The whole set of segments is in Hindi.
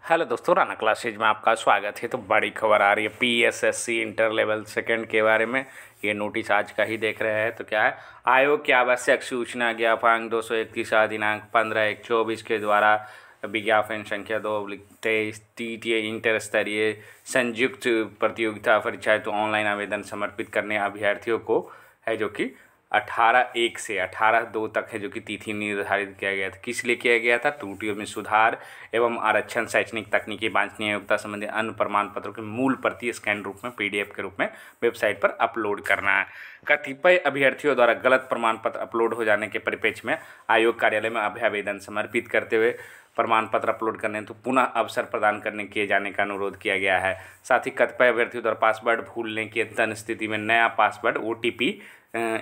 हेलो दोस्तों, राना क्लासेज में आपका स्वागत है। तो बड़ी खबर आ रही है पीएसएससी इंटर लेवल सेकंड के बारे में। ये नोटिस आज का ही देख रहे हैं। तो क्या है, आयोग की आवश्यक सूचना ज्ञापन 231 दिनांक 15/1/24 के द्वारा विज्ञापन संख्या 2/23 TTA इंटर स्तरीय संयुक्त प्रतियोगिता परीक्षा तो ऑनलाइन आवेदन समर्पित करने अभ्यर्थियों को है, जो कि 18/1 से 18/2 तक है, जो कि तिथि निर्धारित किया गया था। किस लिए किया गया था? त्रुटियों में सुधार एवं आरक्षण, शैक्षणिक, तकनीकी, वांछनीय योग्यता संबंधी अन्य प्रमाण पत्रों के मूल प्रति स्कैन रूप में PDF के रूप में वेबसाइट पर अपलोड करना है। कतिपय अभ्यर्थियों द्वारा गलत प्रमाण पत्र अपलोड हो जाने के परिप्रेक्ष्य में आयोग कार्यालय में अभ्यावेदन समर्पित करते हुए प्रमाण पत्र अपलोड करने तो पुनः अवसर प्रदान करने किए जाने का अनुरोध किया गया है। साथ ही कतिपय अभ्यर्थियों द्वारा पासवर्ड भूलने की तन स्थिति में नया पासवर्ड OTP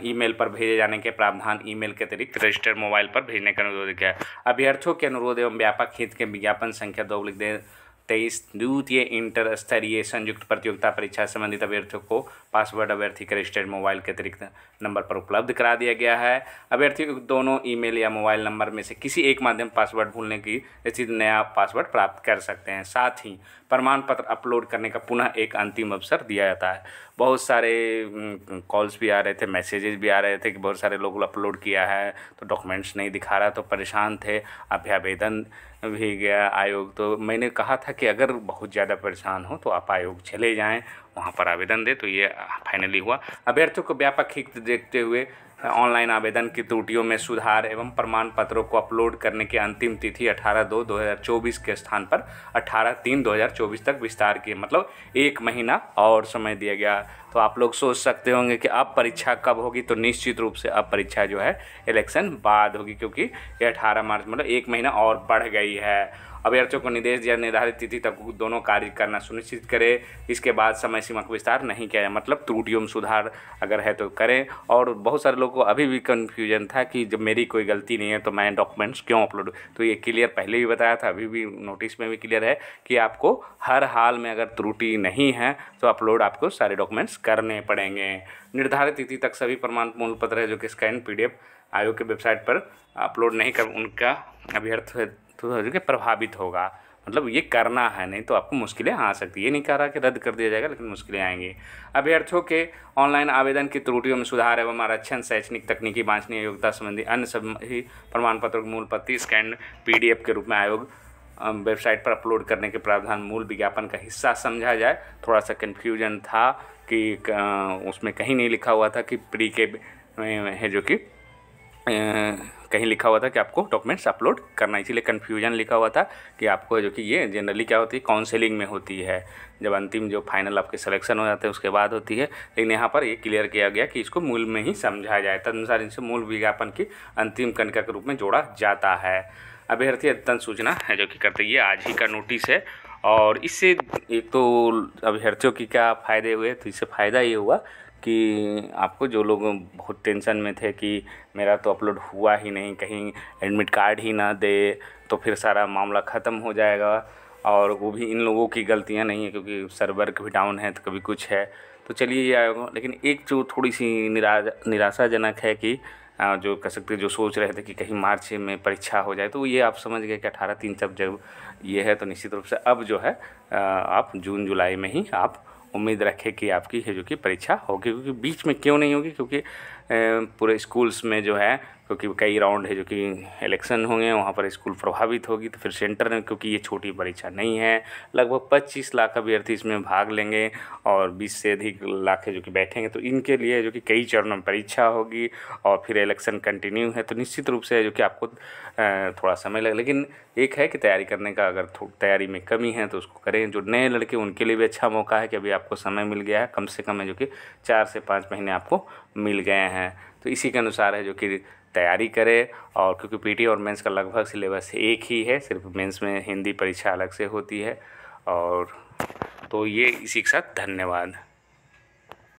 ईमेल पर भेजे जाने के प्रावधान ईमेल के अतिरिक्त रजिस्टर्ड मोबाइल पर भेजने का अनुरोध किया है। अभ्यर्थियों के अनुरोध एवं व्यापक हित के विज्ञापन संख्या 2/23 द्वितीय इंटर स्तरीय संयुक्त प्रतियोगिता परीक्षा संबंधित अभ्यर्थियों को पासवर्ड अभ्यर्थी के रजिस्टर्ड मोबाइल के अतिरिक्त नंबर पर उपलब्ध करा दिया गया है। अभ्यर्थियों को दोनों ईमेल या मोबाइल नंबर में से किसी एक माध्यम पासवर्ड भूलने की स्थिति नया पासवर्ड प्राप्त कर सकते हैं। साथ ही प्रमाण पत्र अपलोड करने का पुनः एक अंतिम अवसर दिया जाता है। बहुत सारे कॉल्स भी आ रहे थे, मैसेजेस भी आ रहे थे कि बहुत सारे लोग अपलोड किया है तो डॉक्यूमेंट्स नहीं दिखा रहा, तो परेशान थे। अभ्यावेदन भी गया आयोग। तो मैंने कहा था कि अगर बहुत ज़्यादा परेशान हो तो आप आयोग चले जाएं, वहाँ पर आवेदन दें। तो ये फाइनली हुआ। अभ्यर्थियों को व्यापक हित देखते हुए ऑनलाइन आवेदन की त्रुटियों में सुधार एवं प्रमाण पत्रों को अपलोड करने की अंतिम तिथि 18/2/2024 के स्थान पर 18/3/2024 तक विस्तार की, मतलब 1 महीना और समय दिया गया। तो आप लोग सोच सकते होंगे कि अब परीक्षा कब होगी। तो निश्चित रूप से अब परीक्षा जो है इलेक्शन बाद होगी, क्योंकि ये 18 मार्च मतलब 1 महीना और बढ़ गई है। अभ्यर्थियों को निर्देश दिया निर्धारित तिथि तक दोनों कार्य करना सुनिश्चित करें। इसके बाद समय सीमा का विस्तार नहीं किया जाए, मतलब त्रुटियों में सुधार अगर है तो करें। और बहुत सारे लोगों को अभी भी कन्फ्यूजन था कि जब मेरी कोई गलती नहीं है तो मैं डॉक्यूमेंट्स क्यों अपलोड। तो ये क्लियर पहले भी बताया था, अभी भी नोटिस में भी क्लियर है कि आपको हर हाल में अगर त्रुटि नहीं है तो अपलोड आपको सारे डॉक्यूमेंट्स करने पड़ेंगे। निर्धारित तिथि तक सभी प्रमाण मूल पत्र है जो कि स्कैन PDF आयोग के वेबसाइट पर अपलोड नहीं कर उनका अभ्यर्थी तो कि प्रभावित होगा। मतलब ये करना है, नहीं तो आपको मुश्किलें आ सकती है। ये नहीं कह रहा कि रद्द कर दिया जाएगा, लेकिन मुश्किलें आएंगी। अभ्यर्थियों के ऑनलाइन आवेदन की त्रुटियों में सुधार एवं आरक्षण, शैक्षणिक, तकनीकी, वांछनीय योग्यता संबंधी अन्य सभी प्रमाण पत्रों की मूल प्रति स्कैन PDF के रूप में आयोग वेबसाइट पर अपलोड करने के प्रावधान मूल विज्ञापन का हिस्सा समझा जाए। थोड़ा सा कन्फ्यूजन था कि उसमें कहीं नहीं लिखा हुआ था कि प्री के है, जो कि कहीं लिखा हुआ था कि आपको डॉक्यूमेंट्स अपलोड करना, इसीलिए कन्फ्यूजन लिखा हुआ था कि आपको, जो कि ये जनरली क्या होती है, काउंसलिंग में होती है, जब अंतिम जो फाइनल आपके सिलेक्शन हो जाते हैं उसके बाद होती है। लेकिन यहाँ पर ये क्लियर किया गया कि इसको मूल में ही समझा जाए, तदनुसार इनसे मूल विज्ञापन की अंतिम कनिका के रूप में जोड़ा जाता है। अभ्यर्थी अद्यतन सूचना है जो कि करते, ये आज ही का नोटिस है। और इससे एक तो अभ्यर्थियों की क्या फ़ायदे हुए, तो इससे फ़ायदा ये हुआ कि आपको जो लोग बहुत टेंशन में थे कि मेरा तो अपलोड हुआ ही नहीं, कहीं एडमिट कार्ड ही ना दे तो फिर सारा मामला ख़त्म हो जाएगा। और वो भी इन लोगों की गलतियां नहीं है, क्योंकि सर्वर कभी डाउन है तो कभी कुछ है। तो चलिए ये आएगा। लेकिन एक जो थोड़ी सी निराशाजनक है कि जो कह सकते जो सोच रहे थे कि कहीं मार्च में परीक्षा हो जाए, तो ये आप समझ गए कि 18/3 तक जब ये है तो निश्चित रूप से अब जो है आप जून जुलाई में ही आप उम्मीद रखें कि आपकी है जो कि परीक्षा होगी। क्योंकि बीच में क्यों नहीं होगी, क्योंकि पूरे स्कूल्स में जो है, क्योंकि कई राउंड है जो कि इलेक्शन होंगे, वहाँ पर स्कूल प्रभावित होगी। तो फिर सेंटर में, क्योंकि ये छोटी परीक्षा नहीं है, लगभग 25 लाख अभ्यर्थी इसमें भाग लेंगे और 20 से अधिक लाख है जो कि बैठेंगे। तो इनके लिए जो कि कई चरणों में परीक्षा होगी और फिर इलेक्शन कंटिन्यू है, तो निश्चित रूप से जो कि आपको थोड़ा समय लगे। लेकिन एक है कि तैयारी करने का, अगर तैयारी में कमी है तो उसको करें। जो नए लड़के उनके लिए भी अच्छा मौका है कि अभी आपको समय मिल गया है, कम से कम है जो कि 4 से 5 महीने आपको मिल गए हैं। तो इसी के अनुसार है जो कि तैयारी करें। और क्योंकि PT और मेंस का लगभग सिलेबस एक ही है, सिर्फ मेंस में हिंदी परीक्षा अलग से होती है। और तो ये इसी के साथ धन्यवाद।